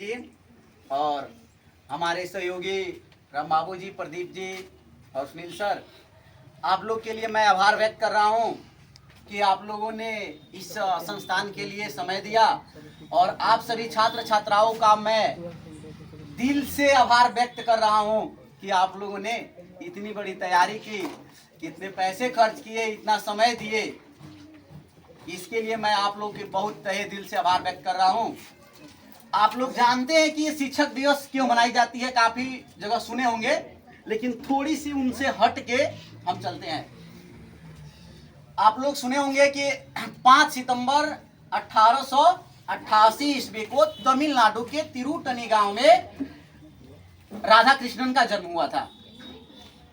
जी और हमारे सहयोगी राम बाबू जी, प्रदीप जी और सुनील सर, आप लोग के लिए मैं आभार व्यक्त कर रहा हूं कि आप लोगों ने इस संस्थान के लिए समय दिया और आप सभी छात्र छात्राओं का मैं दिल से आभार व्यक्त कर रहा हूं कि आप लोगों ने इतनी बड़ी तैयारी की, इतने पैसे खर्च किए, इतना समय दिए। इसके लिए मैं आप लोग के बहुत तहे दिल से आभार व्यक्त कर रहा हूं। आप लोग जानते हैं कि ये शिक्षक दिवस क्यों मनाई जाती है, काफी जगह सुने होंगे, लेकिन थोड़ी सी उनसे हट के हम चलते हैं। आप लोग सुने होंगे कि 5 सितंबर 1888 ईस्वी को तमिलनाडु के तिरुटनी गांव में राधा कृष्णन का जन्म हुआ था।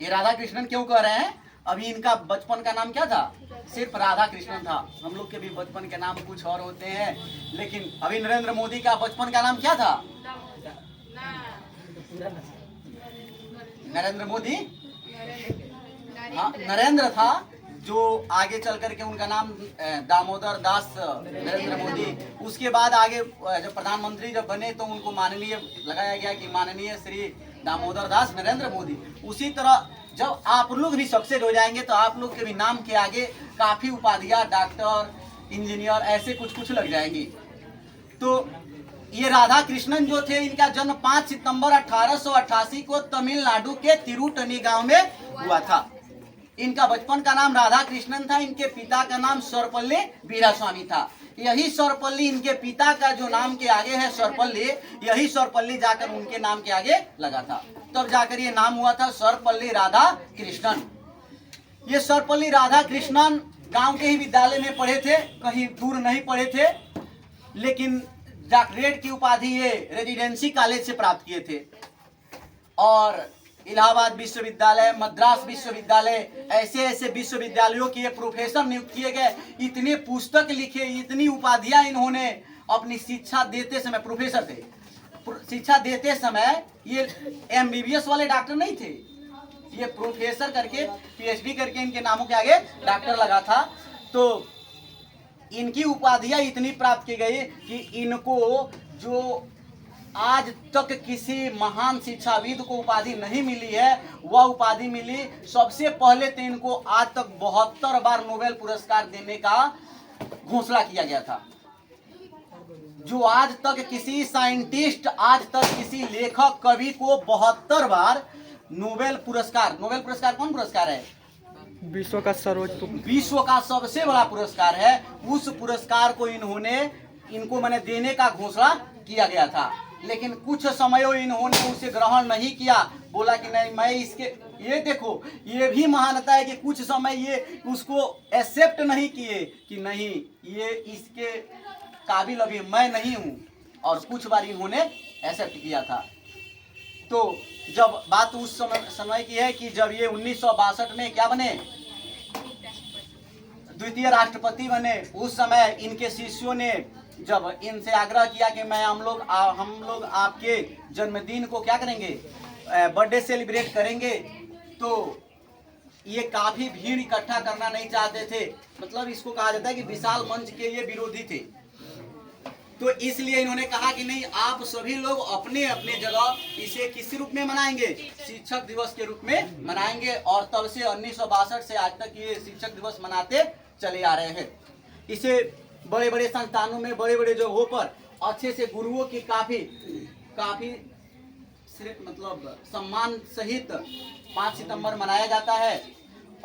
ये राधा कृष्णन क्यों कह रहे हैं? अभी इनका बचपन का नाम क्या था? सिर्फ राधा कृष्णन था। हम लोग के भी बचपन के नाम कुछ और होते हैं, लेकिन अभी नरेंद्र मोदी का बचपन का नाम क्या था? नरेंद्र मोदी, हाँ नरेंद्र था, जो आगे चल करके उनका नाम दामोदर दास नरेंद्र मोदी। उसके बाद आगे जब प्रधानमंत्री जब बने तो उनको माननीय लगाया गया कि माननीय श्री दामोदर दास नरेंद्र मोदी। उसी तरह जब आप लोग भी सक्सेस हो जाएंगे तो आप लोग के भी नाम के आगे काफी उपाधियां, डॉक्टर, इंजीनियर, ऐसे कुछ कुछ लग जाएंगी। तो ये राधा कृष्णन जो थे, इनका जन्म 5 सितंबर 1888 को तमिलनाडु के तिरुटनी गांव में हुआ था। इनका बचपन का नाम राधा कृष्णन था। इनके पिता का नाम सर्वपल्ली वीरास्वामी था। यही सर्वपल्ली, इनके पिता का जो नाम के आगे है सर्वपल्ली, यही सर्वपल्ली जाकर उनके नाम के आगे लगा था। तब जाकर ये नाम हुआ था सर्वपल्ली राधा कृष्णन। ये सर्वपल्ली राधा कृष्णन गांव के ही विद्यालय में पढ़े थे, कहीं दूर नहीं पढ़े थे, लेकिन डॉक्टरेट की उपाधि ये रेजिडेंसी कॉलेज से प्राप्त किए थे। और इलाहाबाद विश्वविद्यालय, मद्रास विश्वविद्यालय, ऐसे ऐसे विश्वविद्यालयों के ये प्रोफेसर नियुक्त किए गए। इतने पुस्तक लिखे, इतनी उपाधियां इन्होंने अपनी शिक्षा देते समय, प्रोफेसर थे, शिक्षा देते समय ये एमबीबीएस वाले डॉक्टर नहीं थे, ये प्रोफेसर करके पीएचडी करके इनके नामों के आगे डॉक्टर लगा था। तो इनकी उपाधियां इतनी प्राप्त की गई कि इनको जो आज तक किसी महान शिक्षाविद को उपाधि नहीं मिली है, वह उपाधि मिली। सबसे पहले तो इनको आज तक 72 बार नोबेल पुरस्कार देने का घोषणा किया गया था। जो आज तक किसी साइंटिस्ट, आज तक किसी लेखक, कवि को 72 बार नोबेल पुरस्कार कौन पुरस्कार है? विश्व का सर्वोच्च, विश्व का सबसे बड़ा पुरस्कार है। उस पुरस्कार को इनको मैंने देने का घोषणा किया गया था, लेकिन कुछ समयों इन्होंने उसे ग्रहण नहीं किया। बोला कि नहीं, मैं इसके, ये देखो, ये भी महानता है कि कुछ समय ये उसको एक्सेप्ट नहीं किए कि नहीं, ये इसके काबिल अभी मैं नहीं हूं, और कुछ बार इन्होंने एक्सेप्ट किया था। तो जब बात उस समय की है कि जब ये 1962 में क्या बने, द्वितीय राष्ट्रपति बने, उस समय इनके शिष्यों ने जब इनसे आग्रह किया कि हम लोग आपके जन्मदिन को क्या करेंगे, बर्थडे सेलिब्रेट करेंगे, तो ये काफी भीड़ इकट्ठा करना नहीं चाहते थे। मतलब इसको कहा जाता है कि विशाल मंच के ये विरोधी थे। तो इसलिए इन्होंने कहा कि नहीं, आप सभी लोग अपने अपने जगह इसे किस रूप में मनाएंगे, शिक्षक दिवस के रूप में मनाएंगे। और तब से 1962 से आज तक ये शिक्षक दिवस मनाते चले आ रहे हैं। इसे बड़े बड़े संस्थानों में, बड़े बड़े जगहों पर अच्छे से गुरुओं की काफी मतलब सम्मान सहित 5 सितंबर मनाया जाता है।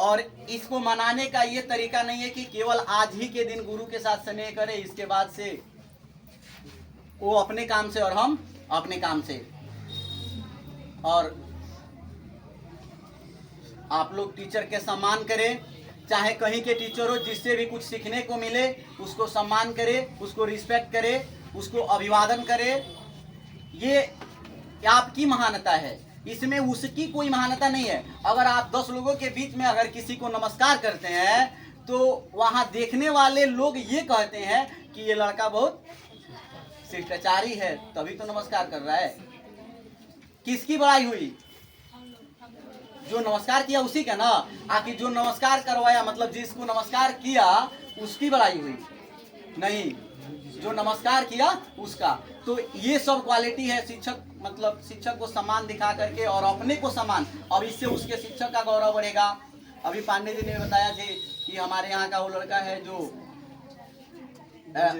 और इसको मनाने का ये तरीका नहीं है कि केवल आज ही के दिन गुरु के साथ स्नेह करें, इसके बाद से वो अपने काम से और हम अपने काम से। और आप लोग टीचर के सम्मान करें, चाहे कहीं के टीचर हो, जिससे भी कुछ सीखने को मिले उसको सम्मान करें, उसको रिस्पेक्ट करें, उसको अभिवादन करें। ये आपकी महानता है, इसमें उसकी कोई महानता नहीं है। अगर आप 10 लोगों के बीच में अगर किसी को नमस्कार करते हैं तो वहां देखने वाले लोग ये कहते हैं कि ये लड़का बहुत शिष्टाचारी है, तभी तो नमस्कार कर रहा है। किसकी बड़ाई हुई? जो नमस्कार किया उसी का ना। आखिर जो नमस्कार करवाया, मतलब जिसको नमस्कार किया उसकी बड़ाई हुई? नहीं, जो नमस्कार किया उसका। तो ये सब क्वालिटी है शिक्षक, मतलब शिक्षक को सम्मान दिखा करके और अपने को सम्मान, और इससे उसके शिक्षक का गौरव बढ़ेगा। अभी पांडे जी ने बताया थे कि हमारे यहाँ का वो लड़का है जो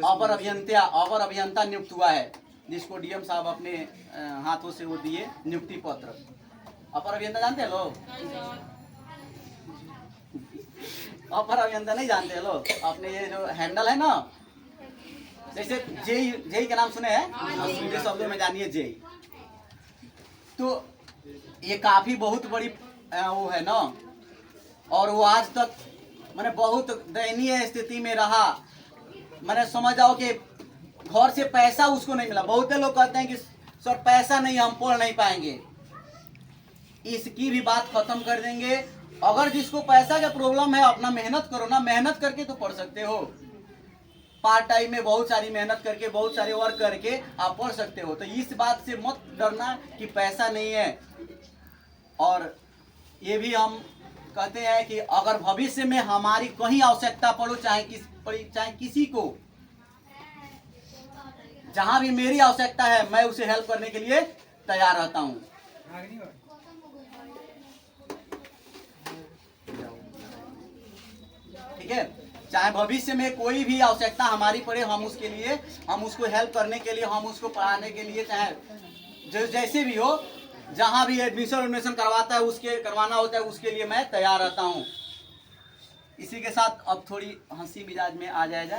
अपर अभियंता नियुक्त हुआ है, जिसको डीएम साहब अपने हाथों से वो दिए नियुक्ति पत्र। अपर अभियंता जानते हैं लोग? अपर अभियंता नहीं जानते लोग? अपने ये जो हैंडल है ना, जैसे जेई का नाम सुने हैं, सीधे शब्दों में जानिए जेई। तो ये काफी बहुत बड़ी वो है ना, और वो आज तक मैंने बहुत दयनीय स्थिति में रहा। मैंने समझ जाओ कि घर से पैसा उसको नहीं मिला। बहुत लोग कहते हैं कि सर पैसा नहीं, हम पढ़ नहीं पाएंगे। इसकी भी बात खत्म कर देंगे। अगर जिसको पैसा का प्रॉब्लम है, अपना मेहनत करो ना, मेहनत करके तो पढ़ सकते हो। पार्ट टाइम में बहुत सारी मेहनत करके, बहुत सारे वर्क करके आप पढ़ सकते हो। तो इस बात से मत डरना कि पैसा नहीं है। और ये भी हम कहते हैं कि अगर भविष्य में हमारी कहीं आवश्यकता पड़ो, चाहे किसी को, जहां भी मेरी आवश्यकता है, मैं उसे हेल्प करने के लिए तैयार रहता हूं। ठीक है, चाहे भविष्य में कोई भी आवश्यकता हमारी पड़े, हम उसको हेल्प करने के लिए, हम उसको पढ़ाने के लिए, चाहे जैसे भी हो, जहां भी एडमिशन करवाना होता है, उसके लिए मैं तैयार रहता हूं। इसी के साथ अब थोड़ी हंसी मिजाज में आ जाएगा।